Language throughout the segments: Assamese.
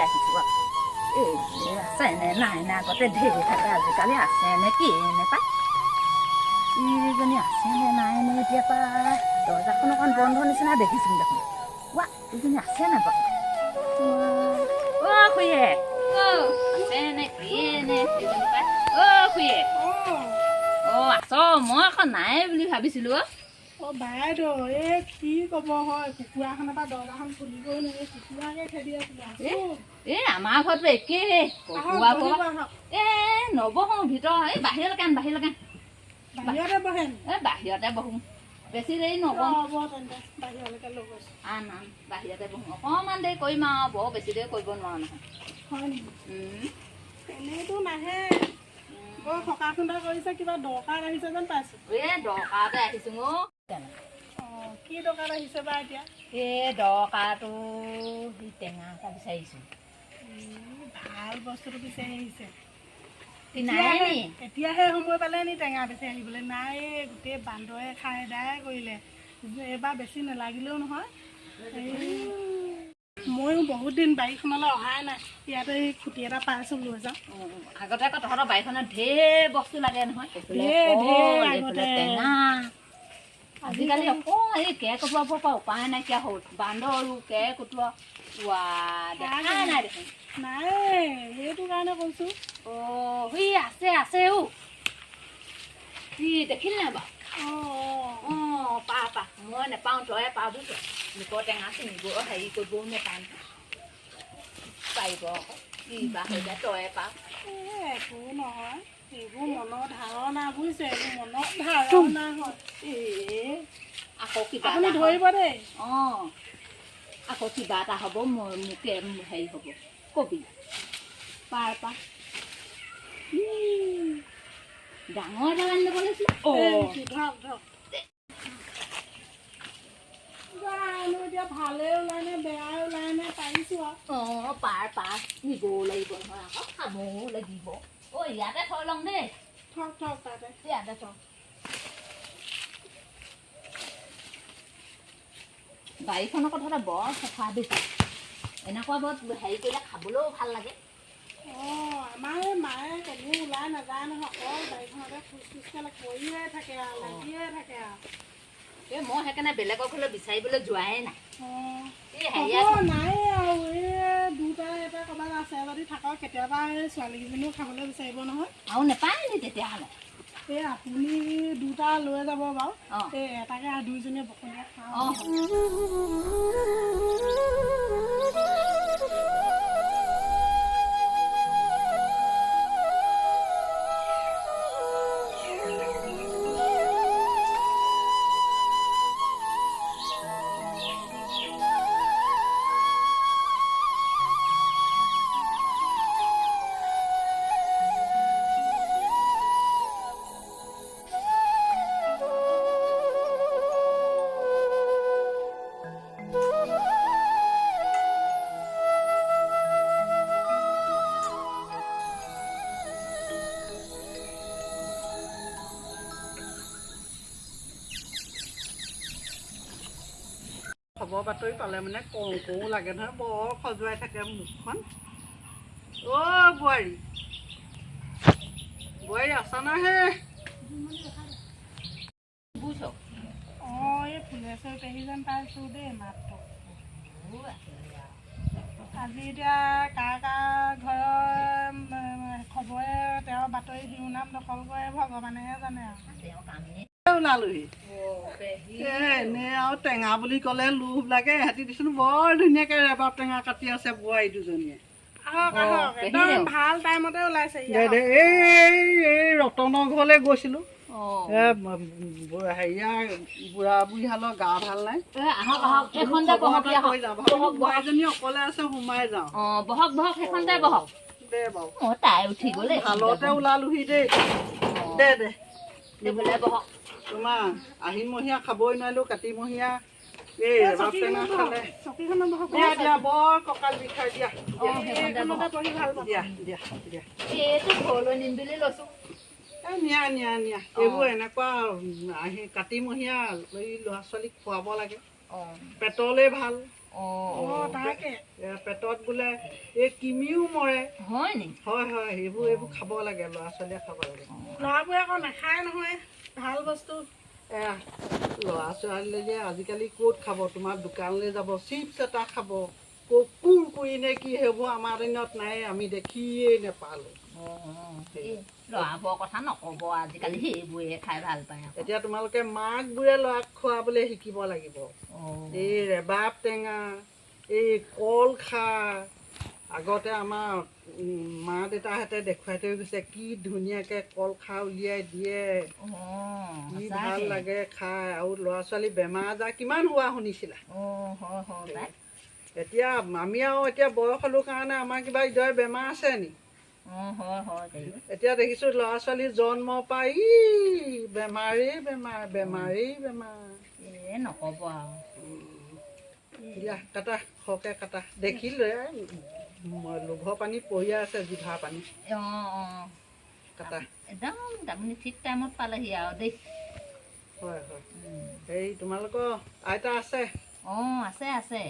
আহিছোঁ এই আছেনে নাই না আগতে ঢেৰ থাকে আজিকালি আছেনে কি এনে পাই ইজনী আছেনে নাইনে এতিয়া পাই দৰ্জাখন অকণ বন্ধ নিচিনা দেখিছোঁ দেখোন ৱা ইজনী আছে নাই বাৰু খুৰীয়ে আছেনে কিয়েনে এইজনী পাই খুৰীয়ে আছ মই আকৌ নাই বুলি ভাবিছিলোঁ বাইদেউ এই কি ক'ব হয় কুকুৰাখনৰ পৰা দৰ্জাখন খুলিবই নোৱাৰি কুকুৰাকে খেদি আছিলে আমাৰ ঘৰতো একেই নবহো ভিতৰ এই বাহিৰলৈকে আন বাহিৰতে বহে বাহিৰতে বহো বেছি দেৰি নবহো বাহিৰলৈকে লৈ গৈছোঁ আন বাহিৰতে বহো অকণমান দেৰি কৰিম আৰু বৰ বেছি দেৰি কৰিব নোৱাৰো নহয় হয় নেকি এনেইতো নাহে বৰ সকাহ খুন্দা কৰিছে কিবা দৰকাৰ আহিছে যেন পাইছোঁ দৰকাৰতে আহিছোঁ কি দৰকাৰ আহিছে বা এতিয়া দৰকাৰটো টেঙা এটা বিচাৰিছোঁ ভাল বস্তুটো বিচাৰি আহিছে এতিয়াহে সময় পালে নি টেঙা বিচাৰি আহিবলৈ নাই গোটেই বান্দৰে খাই এদাই কৰিলে এইবাৰ বেছি নালাগিলেও নহয় ময়ো বহুত দিন বাৰীখনলৈ অহাই নাই ইয়াতে এই খুটি এটা পাইছোঁ লৈ যাওঁ আগতে আকৌ তহঁতৰ বাৰীখনত ঢেৰ বস্তু লাগে নহয় টেঙা আজিকালি অকণ এই কেৰকুটুৱাবোৰৰ পৰা উপায় নাইকিয়া হ'ল বান্দৰো কেৰকুটুৱা নাই দেখোন নাই সেইটো কাৰণে কৈছোঁ আছে দেখিল নাই বাৰু পা মই নেপাওঁ তই পা বুজিছ লোকৰ টেঙা চিঙিব হেৰি কৰিবও নেপাওঁ পাৰিব আকৌ কিবা হৈ যায় তই পা একো নহয় এইবোৰ মনৰ ধাৰণা বুজিছে এইবোৰ মনৰ ধাৰণা হয় আকৌ কিবা আপুনি ধৰিব দেই আকৌ কিবা এটা হ'ব মোকে হেৰি হ'ব কবি পা ডাঙৰ এটা আনি ল'ব লাগিছিলে এতিয়া ভালে ওলাই নে বেয়াই ওলাই নে পাৰিছোঁ আৰু পাৰ নিবও লাগিব নহয় আকৌ খাবও লাগিব ইয়াতে থৈ লওঁ দেই থক তাতে ইয়াতে থ বাৰীখনৰ কথা বৰ চাফা দিছে এনেকুৱা বৰ হেৰি কৰিলে খাবলৈও ভাল লাগে আমাৰ এই মায়ে কোনো ওলাই নাযায় নহয় অকল বাৰীখনতে খোজকাঢ়ি কৰিয়ে থাকে আৰু লাগিয়ে থাকে আৰু মই সেইকাৰণে বেলেগৰ ঘৰলৈ বিচাৰিবলৈ যোৱাই নাই নাই আৰু এই দুটা এটা ক'ৰবাত আছে যদি থাকক কেতিয়াবা এই ছোৱালীকেইজনীও খাবলৈ বিচাৰিব নহয় আৰু নেপায় নি তেতিয়াহ'লে এই আপুনি দুটা লৈ যাব বাৰু এই এটাকে আৰু দুইজনীয়ে বকলীয়া খাওঁ খবৰ বাতৰি পালে মানে কওঁ লাগে নহয় বৰ খজুৱাই থাকে মুখখন বোৱাৰী আছা নহয় বুজিছ এই ফুলেশ্বৰ পেহী যেন পাইছোঁ দেই মাতটো আজি এতিয়া কাৰ ঘৰৰ খবৰে তেওঁৰ বাতৰি শিৰোনাম দখল কৰে ভগৱানেহে জানে আৰু ওলালোহি এনে আৰু টেঙা বুলি ক'লে লোভ লাগে সিহঁতি দিচোন বৰ ধুনীয়াকৈ ৰেবাব টেঙা কাটি আছে বোৱাৰী দুজনীয়ে একদম ভাল টাইমতে ওলাইছে এই ৰতনৰ ঘৰলৈ গৈছিলোঁ হেৰিয়া বুঢ়া বুঢ়ীহালৰ গা ভাল নাই বোৱাৰীজনী অকলে আছে সোমাই যাওঁ দে বাৰু ভালতে ওলালোহি দেই তোমাৰ আহিনমহীয়া খাবই নোৱাৰিলোঁ কাতিমহীয়া এই ৰেবাব টেঙা খালে দিয়া বৰ কঁকাল বিষাই দিয়া নিয়া এইবোৰ এনেকুৱা আহি কাতিমহীয়া ল'ৰা ছোৱালীক খুৱাব লাগে পেটলৈ ভাল অঁ তাকে পেটত বোলে এই কিমিও মৰে হয় নি হয় এইবোৰ খাব লাগে ল'ৰা ছোৱালীয়ে খাব লাগে ল'ৰাবোৰে আকৌ নাখায় নহয় ভাল বস্তু ল'ৰা ছোৱালীয়ে যে আজিকালি ক'ত খাব তোমাৰ দোকানলৈ যাব চিপছ এটা খাব কুৰকুৰি নে কি সেইবোৰ আমাৰ দিনত নাই আমি দেখিয়েই নেপালোঁ ল'ৰাবোৰৰ কথা নক'ব আজিকালি সেইবোৰে খাই ভাল পায় এতিয়া তোমালোকে মাকবোৰে ল'ৰাক খুৱাবলৈ শিকিব লাগিব এই ৰেবাব টেঙা এই কল খাৰ আগতে আমাৰ মা দেউতাহঁতে দেখুৱাই থৈ গৈছে কি ধুনীয়াকৈ কল খাৰ উলিয়াই দিয়ে কি ভাল লাগে খাই আৰু ল'ৰা ছোৱালী বেমাৰ আজাৰ কিমান হোৱা শুনিছিলা এতিয়া আমি আৰু এতিয়া বয়স হ'লো কাৰণে আমাৰ কিবা হৃদয় বেমাৰ আছে নি এতিয়া দেখিছোঁ ল'ৰা ছোৱালী জন্মৰ পৰা বেমাৰেই বেমাৰ নক'ব আৰু দিয়া কাটা সৰহকৈ কাটা দেখিলে লোভৰ পানী পৰিয়ে আছে জিভাৰ পানী কাটা একদম আপুনি ঠিক টাইমত পালেহি আৰু দেই হয় এই তোমালোকৰ আইতা আছে আছে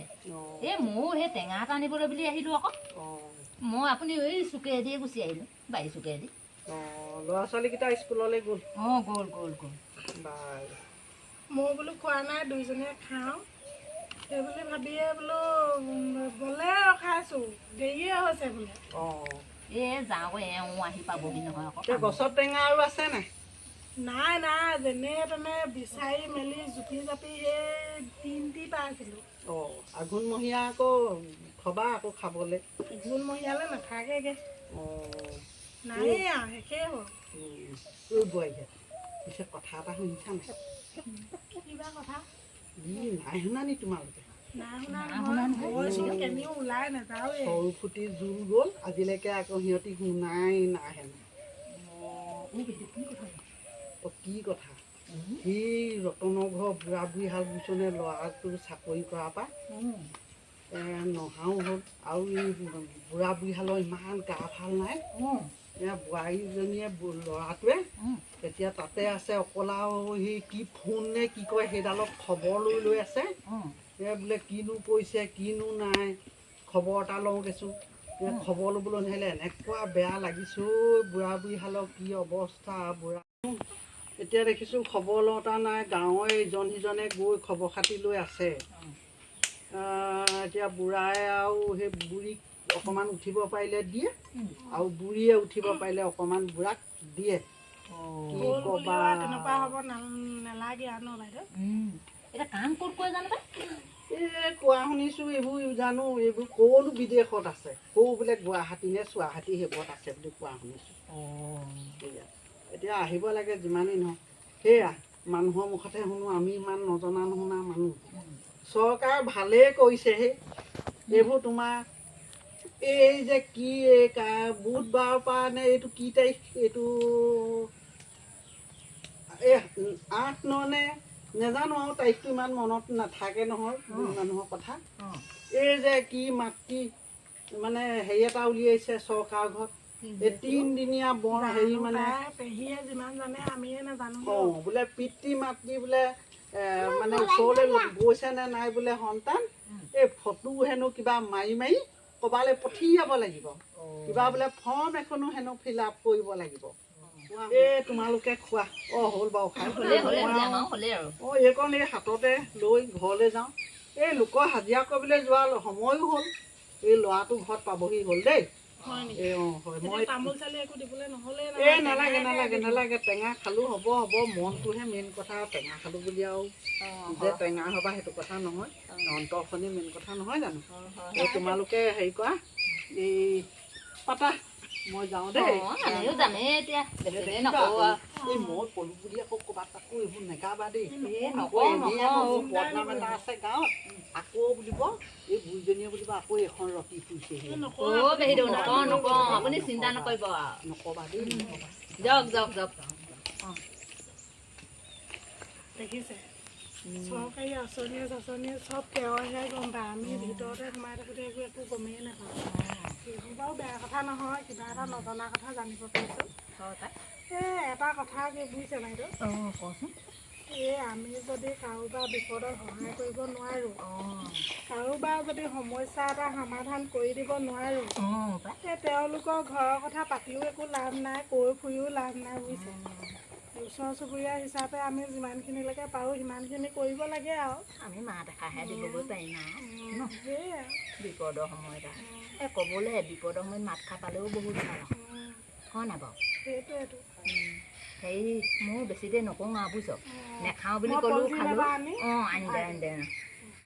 এই ময়ো সেই টেঙা এটা আনিবলৈ বুলি আহিলোঁ আকৌ মই আপুনি এই চুকেদিয়ে গুচি আহিলোঁ বাৰী চুকেদি ল'ৰা ছোৱালীকেইটা স্কুললৈ গ'ল গ'ল বাৰু মই বোলো খোৱা নাই দুইজনীয়ে খাওঁ সেই বুলি ভাবিয়ে বোলো গ'লে ৰখাইছোঁ দেৰিয়ে হৈছে বোলে এই যাওঁ আহি পাবহি নহয় আকৌ গছত টেঙা আৰু আছে নাই নাই যেনে তেনে বিচাৰি মেলি জুপি জাপি সেই তিনিটি পাইছিলোঁ আঘোণমহীয়া আকৌ থবা আকৌ খাবলৈ আঘোণমহীয়ালৈ নাথাকেগৈ নাই আৰু শেষেই হ'ল পিছে কথা এটা শুনিছা নাই কিবা কথা নাই শুনা নি তোমালোকে কেনিও ওলাই নাযাওঁৱে সৰু ফুটি জোল গ'ল আজিলৈকে আকৌ সিহঁতি শুনাই নাহে কি কথা সি ৰতনৰ ঘৰ বুঢ়া বুঢ়ীহাল বুইছনে ল'ৰাটো চাকৰি কৰাৰ পৰা নহাও হ'ল আৰু এই বুঢ়া বুঢ়ীহালৰ ইমান গা ভাল নাই বোৱাৰীজনীয়ে ল'ৰাটোৱে এতিয়া তাতে আছে অকলা সেই কি ফোন নে কি কয় সেইডালক খবৰ লৈ আছে বোলে কিনো কৈছে কিনো নাই খবৰ এটা লওঁ কৈছোঁ খবৰ ল'বলৈ নাহিলে এনেকুৱা বেয়া লাগিছোঁ বুঢ়া বুঢ়ীহালৰ কি অৱস্থা বুঢ়া এতিয়া দেখিছোঁ খবৰ লওঁতা নাই গাঁৱৰ ইজন সিজনে গৈ খবৰ খাতি লৈ আছে এতিয়া বুঢ়াই আৰু সেই বুঢ়ীক অকণমান উঠিব পাৰিলে দিয়ে আৰু বুঢ়ীয়ে উঠিব পাৰিলে অকণমান বুঢ়াক দিয়ে তেনেকুৱা হ'ব নালাগে আৰু ন বাইদেউ এতিয়া কাম ক'ত কৰে জানো এই কোৱা শুনিছোঁ এইবোৰ জানো এইবোৰ ক'লো বিদেশত আছে বোলে গুৱাহাটী নে চুৱাহাটী সেইবোৰত আছে বুলি কোৱা শুনিছোঁ এতিয়া আহিব লাগে যিমানেই নহওক সেয়া মানুহৰ মুখতে শুনো আমি ইমান নজনা নুশুনা মানুহ চৰকাৰ ভালেই কৰিছেহে এইবোৰ তোমাৰ এই যে কি বুধবাৰৰ পৰা নে এইটো কি তাৰিখ এইটো 8 নে নেজানো আৰু তাৰিখটো ইমান মনত নাথাকে নহয় মানুহৰ কথা এই যে কি মাতৃ মানে হেৰি এটা উলিয়াইছে চৰকাৰ ঘৰত এই 3 দিনীয়া বৰ হেৰি মানে পেহীয়ে যিমান জানে আমিয়ে নাজানো বোলে পিতৃ মাতৃ বোলে মানে ওচৰলৈ গৈছে নে নাই বোলে সন্তান এই ফটো হেনো কিবা মাৰি ক'বালৈ পঠিয়াব লাগিব কিবা বোলে ফৰ্ম এখনো হেনো ফিল আপ কৰিব লাগিব এই তোমালোকে খোৱা হ'ল বাৰু এইকণ এই হাততে লৈ ঘৰলৈ যাওঁ এই লোকৰ হাজিৰা কৰিবলৈ যোৱা সময়ো হ'ল এই ল'ৰাটো ঘৰত পাবহি হ'ল দেই নালাগে টেঙা খালোঁ হ'ব মনটোহে মেইন কথা টেঙা খালোঁ বুলি আৰু যে টেঙা হ'বা সেইটো কথা নহয় অন্তৰখনে মেইন কথা নহয় জানো এই তোমালোকে হেৰি কৰা এই পাতা মই যাওঁ দেই এই মই ক'লো বুলি আকৌ ক'ৰবাত আকৌ এইবোৰ নেগাবা দেই বদনাম এটা আছে গাঁৱত আকৌ বুলিব এই বুঢ়ীজনীয়ে বুলিব আকৌ এখন ৰতি ফুৰিছেহি আপুনি চিন্তা নকৰিব নক'বা দেই যাওক দেখিছে চৰকাৰী আঁচনিয়ে চব তেওঁৰহে গম পায় আমি ভিতৰতে সোমাই থাকোঁতে একো গমেই নাপাওঁ সেইবোৰ বাৰু বেয়া কথা নহয় কিবা এটা নজনা কথা জানিব পাৰিছোঁ এই এটা কথা কি বুজিছে বাইদেউ কওকচোন এই আমি যদি কাৰোবাৰ বিপদত সহায় কৰিব নোৱাৰোঁ, অঁ কাৰোবাৰ যদি সমস্যা এটা সমাধান কৰি দিব নোৱাৰোঁ, অঁ পাই তেওঁলোকৰ ঘৰৰ কথা পাতিও একো লাভ নাই, কৈ ফুৰিও লাভ নাই বুজিছে। ওচৰ চুবুৰীয়া হিচাপে আমি যিমানখিনিলৈকে পাৰোঁ সিমানখিনি কৰিব লাগে আৰু। আমি মাত এষাৰহে দিবগৈ পাৰিম আৰু সেয়াই বিপদৰ সময়ত এই ক'বলৈ বিপদৰ সময়ত মাত খা পালেও বহুত ভাল হয় নাই বাৰু? সেইটোৱেতো। হেৰি মোৰ বেছি দেৰি নকওঁ আৰু বুজিছ, নেখাওঁ বুলি মই ক'লেও পলিথিন খালোঁ। এটা আনি অঁ আনি দে